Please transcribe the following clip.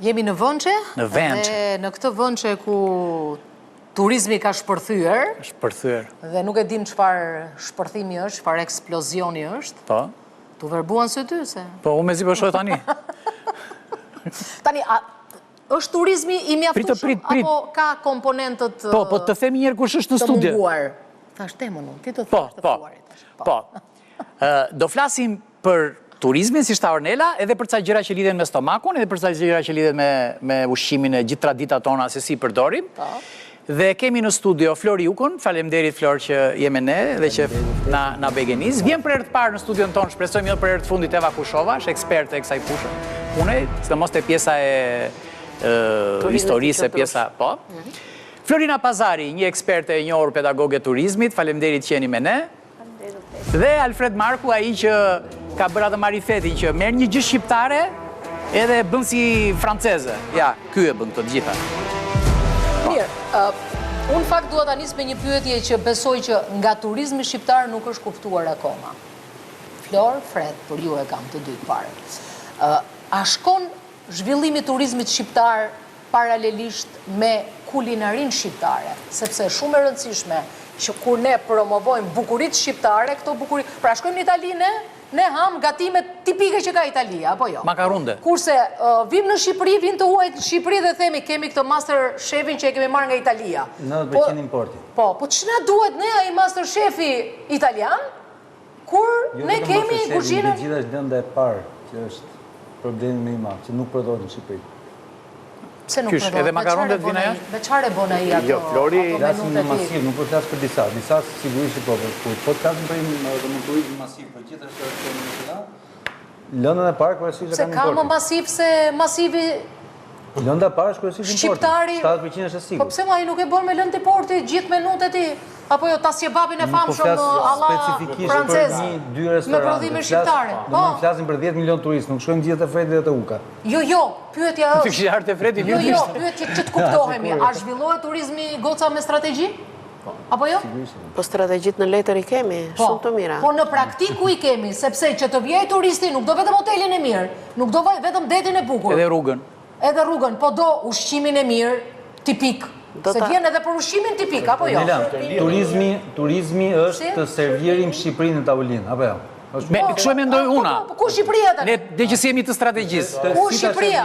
Jemi në Vënçe. Në Vënçe. Dhe në këtë Vënçe ku turizmi ka shpërthyer. Dhe nuk e dim çfarë shpërthimi është, çfarë eksplozioni është. Po. Tu verbuan së ty se. Po, unë mezi po shoh tani. Tani, është turizmi I mjaftueshëm apo ka komponentët po të themi njerë kush është në studio. Të munguar. Thash temën unë, ti të thash të fuarit. Po. Do flasim për turizmin, si shta Ornela, edhe për ca gjëra që lidhen me stomakun, edhe për ca gjëra që lidhen me ushqimin e gjithë traditat tona se si përdorim. Dhe kemi në studio Flori Ukon, faleminderit Flor që jeme ne dhe që na begeniz. Vjen për herë të parë në studion tonë, shpresojmë jo për herë të fundit Eva Kushova, është eksperte e kësaj fushë pune, sidomos te pjesa e historisë, pjesa, po. Florina Pazari, një eksperte e njohur pedagoge turizmit, faleminderit që jeni me ne. Dhe Alfred Marku, ai që ka bërë atë marifetin që merr një gjë shqiptare edhe bën si franceze. Ja, ky e bën këto të gjitha. Mirë, unë fakt dua ta nis me një pyetje që besoj që nga turizmi shqiptar nuk është kuptuar akoma. Flor, Fred, për ju e kam të dy parë. A shkon zhvillimi I turizmit shqiptar paralelisht me kulinarin shqiptare? Sepse shumë e rëndësishme që kur ne promovojmë bukurit shqiptare, këto bukurit, pra shkojmë në Itali ne ham gatimet tipike që ka Italia, apo jo? Makarunde. Kurse vim në Shqipëri, vim të huaj në Shqipëri dhe themi kemi këtë master chefin që e kemi marrë nga Italia. 90% importi. Po që na duhet ne ai master chefi italian, kur ne kemi kuzhinën... Gjitha është lënda e parë, që është problemi më I madh, që nuk përdoret në Shqipëri. Pse nuk përdoret? Edhe makarondet vina ja? Me çfarë bën ai ato? Jo, Flori, flasim në masiv, nuk po flas për disa sigurisht po, po të flasim për një turizëm masiv, por gjithashtu është nacional. Lëndën e parë kryesisht Se ka më masiv se masivi lënda e parë është kryesisht importi. Shqiptari. 70% është e sigurt. Po pse ai nuk e bën me lëndë importi gjithë minutet I? Apo jo tasjebabin e famshëm alla francez me prodhime shqiptare. Po, flasim për 10 milion turistë, nuk shkojmë gjithë te Fredi dhe te Uka. Jo, pyetja është. Ti kishe ardhur te Fredi Jo, pyetja që të kuptohemi, a zhvillohet turizmi goca me strategji? Apo jo? Po strategjit në letër I kemi, shumë të mira. Po në praktik ku I kemi, sepse që të vjej turisti nuk do vetëm hotelin e mirë, nuk do vetëm detin e bukur. Edhe rrugën. Edhe rrugën, po do ushqimin e mirë, tipik. Se vjen edhe për ushqimin tipik, apo jo? Turizmi është të servirim Shqipërinë në tavolinë, apo jo? Kështu e mendoj una. Ku Shqipëria tani? Ne dhe që si jemi të strategjisë. Ku Shqipëria?